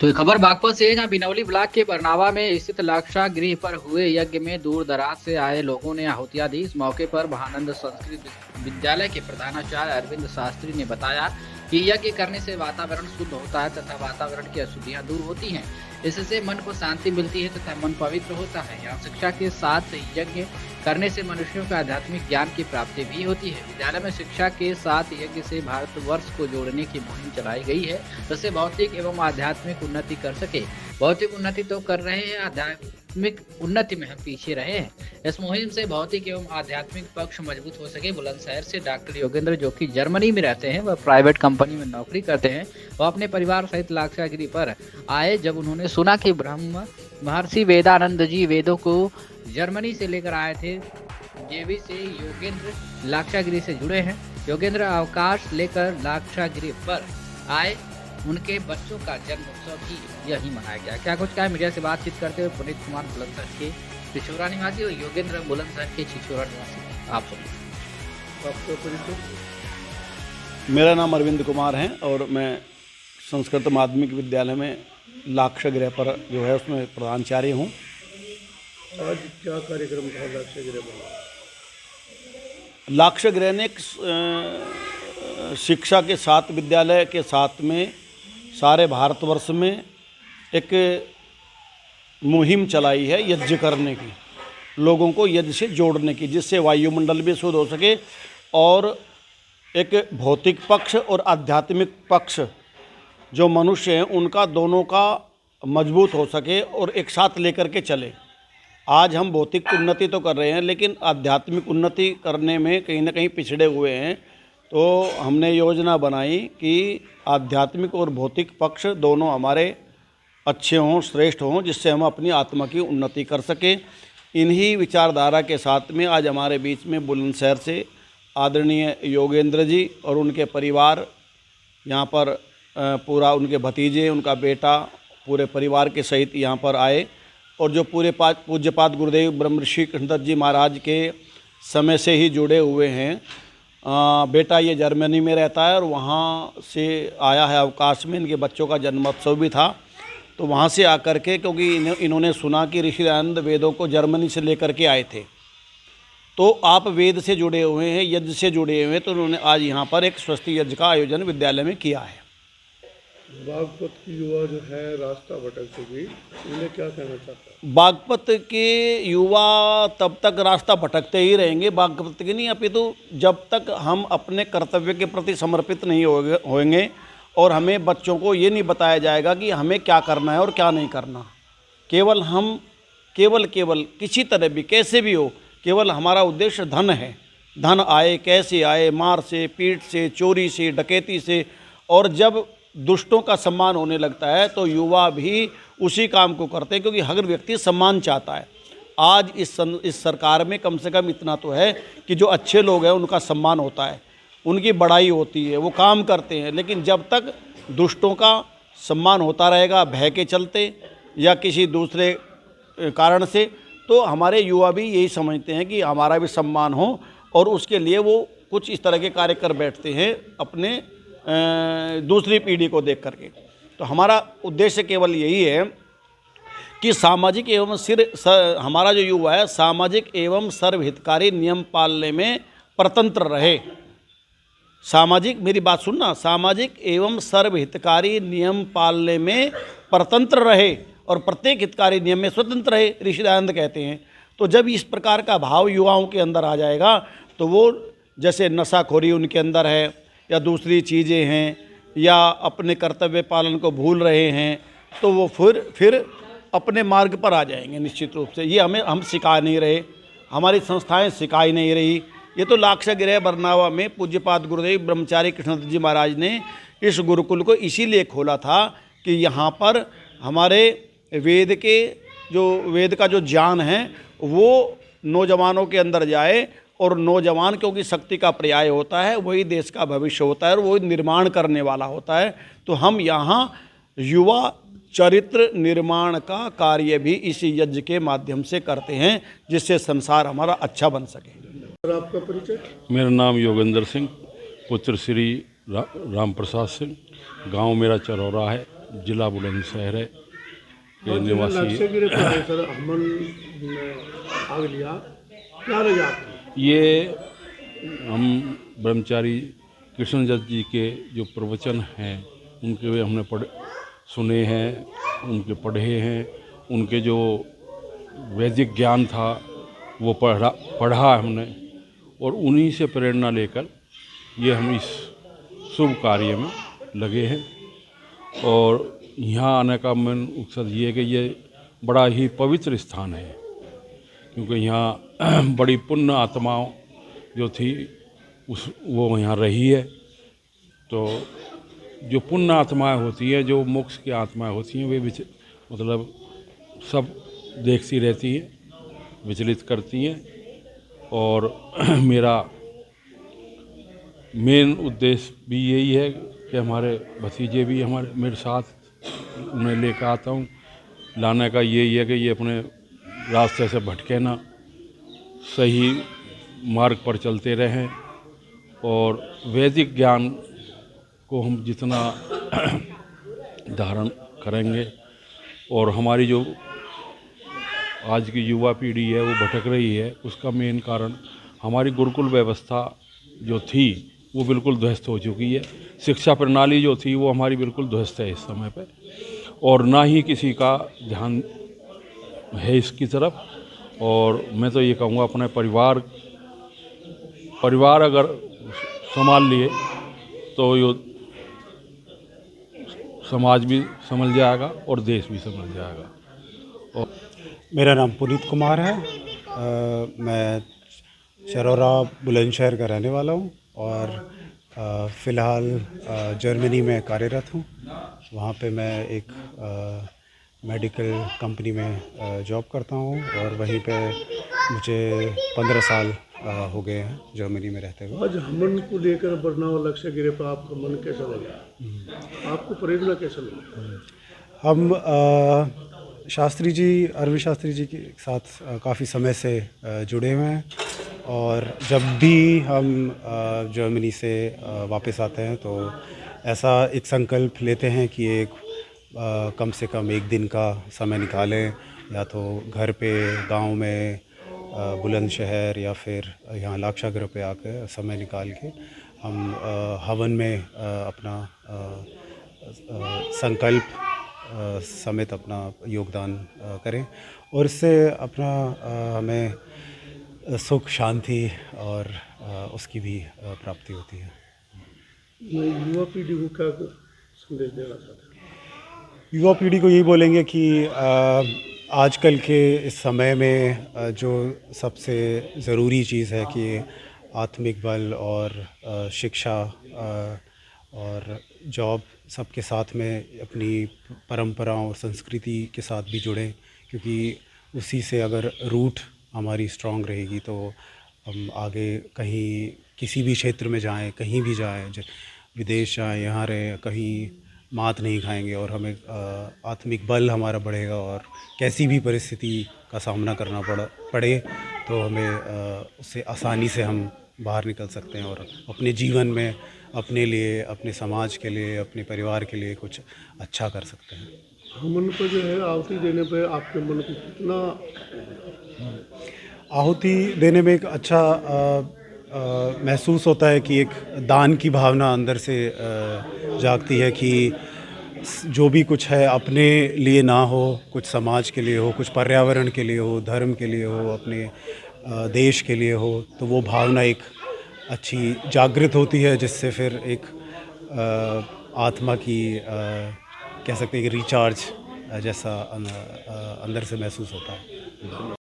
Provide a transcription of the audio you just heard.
तो ये खबर बागपत से है, जहाँ बिनौली ब्लॉक के बरनावा में स्थित लाक्षा गृह पर हुए यज्ञ में दूर दराज से आए लोगों ने आहुतियां दी। इस मौके पर महानंद संस्कृत विद्यालय के प्रधानाचार्य अरविंद शास्त्री ने बताया कि यज्ञ करने से वातावरण शुद्ध होता है तथा वातावरण की अशुद्धियां दूर होती हैं। इससे मन को शांति मिलती है तथा मन पवित्र होता है। यहाँ शिक्षा के साथ यज्ञ करने से मनुष्यों को आध्यात्मिक ज्ञान की प्राप्ति भी होती है। विद्यालय में शिक्षा के साथ यज्ञ से भारतवर्ष को जोड़ने की मुहिम चलाई गई है, जिससे भौतिक एवं आध्यात्मिक उन्नति कर सके। भौतिक उन्नति तो कर रहे हैं, आध्यात्मिक उन्नति में हम पीछे रहे हैं। इस मुहिम से भौतिक एवं आध्यात्मिक पक्ष मजबूत हो सके। बुलंदशहर से डॉक्टर योगेंद्र, जो कि जर्मनी में रहते हैं, वह प्राइवेट कंपनी में नौकरी करते हैं, वह अपने परिवार सहित लाक्षागिरी पर आए। जब उन्होंने सुना कि ब्रह्म महर्षि वेदानंद जी वेदों को जर्मनी से लेकर आए थे, जेवी से योगेंद्र लाक्षागिरी से जुड़े हैं। योगेंद्र अवकाश लेकर लाक्षागिरी पर आए। उनके बच्चों का जन्मोत्सव भी यही मनाया गया। क्या कुछ कहा मीडिया से बातचीत करते हुए पुनीत कुमार, बुलंदशहर के छिछोरा निवासी, और योगेंद्र बुलंदशहर के छिछोरा निवासी। आप सुनिए। मेरा नाम अरविंद कुमार है और मैं संस्कृत माध्यमिक विद्यालय में लाक्षागृह पर जो है उसमें प्रधानाचार्य हूँ। आज क्या कार्यक्रम था लाक्षागृह पर? लाक्षागृह ने एक शिक्षा के साथ, विद्यालय के साथ में सारे भारतवर्ष में एक मुहिम चलाई है यज्ञ करने की, लोगों को यज्ञ से जोड़ने की, जिससे वायुमंडल भी शुद्ध हो सके और एक भौतिक पक्ष और आध्यात्मिक पक्ष जो मनुष्य हैं उनका दोनों का मजबूत हो सके और एक साथ लेकर के चले। आज हम भौतिक उन्नति तो कर रहे हैं, लेकिन आध्यात्मिक उन्नति करने में कहीं ना कहीं पिछड़े हुए हैं। तो हमने योजना बनाई कि आध्यात्मिक और भौतिक पक्ष दोनों हमारे अच्छे हों, श्रेष्ठ हों, जिससे हम अपनी आत्मा की उन्नति कर सकें। इन्हीं विचारधारा के साथ में आज हमारे बीच में बुलंदशहर से आदरणीय योगेंद्र जी और उनके परिवार, यहाँ पर पूरा उनके भतीजे, उनका बेटा, पूरे परिवार के सहित यहाँ पर आए। और जो पूरे पूज्यपाद गुरुदेव ब्रह्मर्षि कृष्णदत्त जी महाराज के समय से ही जुड़े हुए हैं। बेटा ये जर्मनी में रहता है और वहाँ से आया है अवकाश में। इनके बच्चों का जन्मोत्सव भी था, तो वहाँ से आकर के, क्योंकि इन्होंने सुना कि ऋषि दयानंद वेदों को जर्मनी से लेकर के आए थे, तो आप वेद से जुड़े हुए हैं, यज्ञ से जुड़े हुए हैं, तो उन्होंने आज यहाँ पर एक स्वस्ति यज्ञ का आयोजन विद्यालय में किया है। बागपत की युवा जो है रास्ता भटक चुकी, उन्हें क्या कहना चाहता है? बागपत के युवा तब तक रास्ता भटकते ही रहेंगे, बागपत के नहीं, अपितु जब तक हम अपने कर्तव्य के प्रति समर्पित नहीं होंगे और हमें बच्चों को ये नहीं बताया जाएगा कि हमें क्या करना है और क्या नहीं करना। केवल हम केवल किसी तरह भी, कैसे भी हो, केवल हमारा उद्देश्य धन है। धन आए, कैसे आए, मार से, पीट से, चोरी से, डकैती से। और जब दुष्टों का सम्मान होने लगता है तो युवा भी उसी काम को करते हैं, क्योंकि हर व्यक्ति सम्मान चाहता है। आज इस सरकार में कम से कम इतना तो है कि जो अच्छे लोग हैं उनका सम्मान होता है, उनकी बड़ाई होती है, वो काम करते हैं। लेकिन जब तक दुष्टों का सम्मान होता रहेगा भय के चलते या किसी दूसरे कारण से, तो हमारे युवा भी यही समझते हैं कि हमारा भी सम्मान हो, और उसके लिए वो कुछ इस तरह के कार्य कर बैठते हैं अपने दूसरी पीढ़ी को देख करके। तो हमारा उद्देश्य केवल यही है कि सामाजिक एवं हमारा जो युवा है सामाजिक एवं सर्वहितकारी नियम पालने में परतंत्र रहे। सामाजिक, मेरी बात सुनना, सामाजिक एवं सर्वहितकारी नियम पालने में परतंत्र रहे और प्रत्येक हितकारी नियम में स्वतंत्र रहे, ऋषि दयानंद कहते हैं। तो जब इस प्रकार का भाव युवाओं के अंदर आ जाएगा तो वो, जैसे नशाखोरी उनके अंदर है या दूसरी चीज़ें हैं या अपने कर्तव्य पालन को भूल रहे हैं, तो वो फिर अपने मार्ग पर आ जाएंगे निश्चित रूप से। ये हम सिखा नहीं रहे, हमारी संस्थाएं सिखाई नहीं रही। ये तो लाक्षागृह बरनावा में पूज्यपाद गुरुदेव ब्रह्मचारी कृष्णदत्त जी महाराज ने इस गुरुकुल को इसीलिए खोला था कि यहाँ पर हमारे वेद का जो ज्ञान है वो नौजवानों के अंदर जाए। और नौजवान, क्योंकि शक्ति का पर्याय होता है, वही देश का भविष्य होता है और वही निर्माण करने वाला होता है। तो हम यहाँ युवा चरित्र निर्माण का कार्य भी इसी यज्ञ के माध्यम से करते हैं, जिससे संसार हमारा अच्छा बन सके। और आपका परिचय? मेरा नाम योगेंद्र सिंह, पुत्र श्री राम प्रसाद सिंह, गांव मेरा चरौरा है। जिला बुलंदशहर के और निवासी है। लक्ष्य गिरे पर आए सर, हमन में भाग लिया, क्या लगा आपको? ये हम ब्रह्मचारी कृष्ण दत्त जी के जो प्रवचन हैं उनके वे हमने सुने हैं, उनके पढ़े हैं, उनके जो वैदिक ज्ञान था वो पढ़ा हमने, और उन्हीं से प्रेरणा लेकर ये हम इस शुभ कार्य में लगे हैं। और यहाँ आने का मेन मकसद ये है कि ये बड़ा ही पवित्र स्थान है, क्योंकि यहाँ बड़ी पुण्य आत्माओं जो थी वो यहाँ रही है। तो जो पुण्य आत्माएं होती हैं, जो मोक्ष की आत्माएं होती हैं, वे मतलब सब देखती रहती हैं, विचलित करती हैं। और मेरा मेन उद्देश्य भी यही है कि हमारे भतीजे भी मेरे साथ उन्हें लेकर आता हूँ। लाने का यही है कि ये अपने रास्ते से भटके ना, सही मार्ग पर चलते रहें, और वैदिक ज्ञान को हम जितना धारण करेंगे, और हमारी जो आज की युवा पीढ़ी है वो भटक रही है, उसका मेन कारण हमारी गुरुकुल व्यवस्था जो थी वो बिल्कुल ध्वस्त हो चुकी है। शिक्षा प्रणाली जो थी वो हमारी बिल्कुल ध्वस्त है इस समय पे, और ना ही किसी का ध्यान है इसकी तरफ। और मैं तो ये कहूँगा अपने परिवार अगर संभाल लिए तो ये समाज भी संभल जाएगा और देश भी संभल जाएगा। और मेरा नाम पुनीत कुमार है। मैं चरौरा बुलंदशहर का रहने वाला हूँ और फ़िलहाल जर्मनी में कार्यरत हूँ। वहाँ पे मैं एक मेडिकल कंपनी में जॉब करता हूँ और वहीं पे मुझे 15 साल हो गए हैं जर्मनी में रहते हुए। आज हमन को लेकर बरनावा लक्ष्य गिरे पर आपका मन कैसा लगा, आपको प्रेरणा कैसा लगा? हम शास्त्री जी, अरविंद शास्त्री जी के साथ काफ़ी समय से जुड़े हुए हैं, और जब भी हम जर्मनी से वापस आते हैं तो ऐसा एक संकल्प लेते हैं कि कम से कम एक दिन का समय निकालें, या तो घर पे गांव में बुलंदशहर या फिर यहाँ लाक्षागृह पे आकर समय निकाल के हम हवन में अपना संकल्प समेत अपना योगदान करें, और इससे अपना हमें सुख, शांति और उसकी भी प्राप्ति होती है। युवा पीढ़ी को क्या संदेश देना चाहते हैं? युवा पीढ़ी को यही बोलेंगे कि आजकल के इस समय में जो सबसे ज़रूरी चीज़ है कि आत्मिक बल और शिक्षा और जॉब सबके साथ में अपनी परंपराओं और संस्कृति के साथ भी जुड़ें, क्योंकि उसी से अगर रूट हमारी स्ट्रांग रहेगी तो हम आगे कहीं किसी भी क्षेत्र में जाएं, कहीं भी जाएं, विदेश जाएं, यहाँ रहें, कहीं मात नहीं खाएंगे, और हमें आत्मिक बल हमारा बढ़ेगा, और कैसी भी परिस्थिति का सामना करना पड़े तो हमें उससे आसानी से हम बाहर निकल सकते हैं और अपने जीवन में अपने लिए, अपने समाज के लिए, अपने परिवार के लिए कुछ अच्छा कर सकते हैं। हमन को जो है आहुति देने पे आपके मन को कितना? आहुति देने में एक अच्छा महसूस होता है कि एक दान की भावना अंदर से जागती है कि जो भी कुछ है अपने लिए ना हो, कुछ समाज के लिए हो, कुछ पर्यावरण के लिए हो, धर्म के लिए हो, अपने देश के लिए हो, तो वो भावना एक अच्छी जागृत होती है, जिससे फिर एक आत्मा की कह सकते हैं कि रिचार्ज जैसा अंदर से महसूस होता है।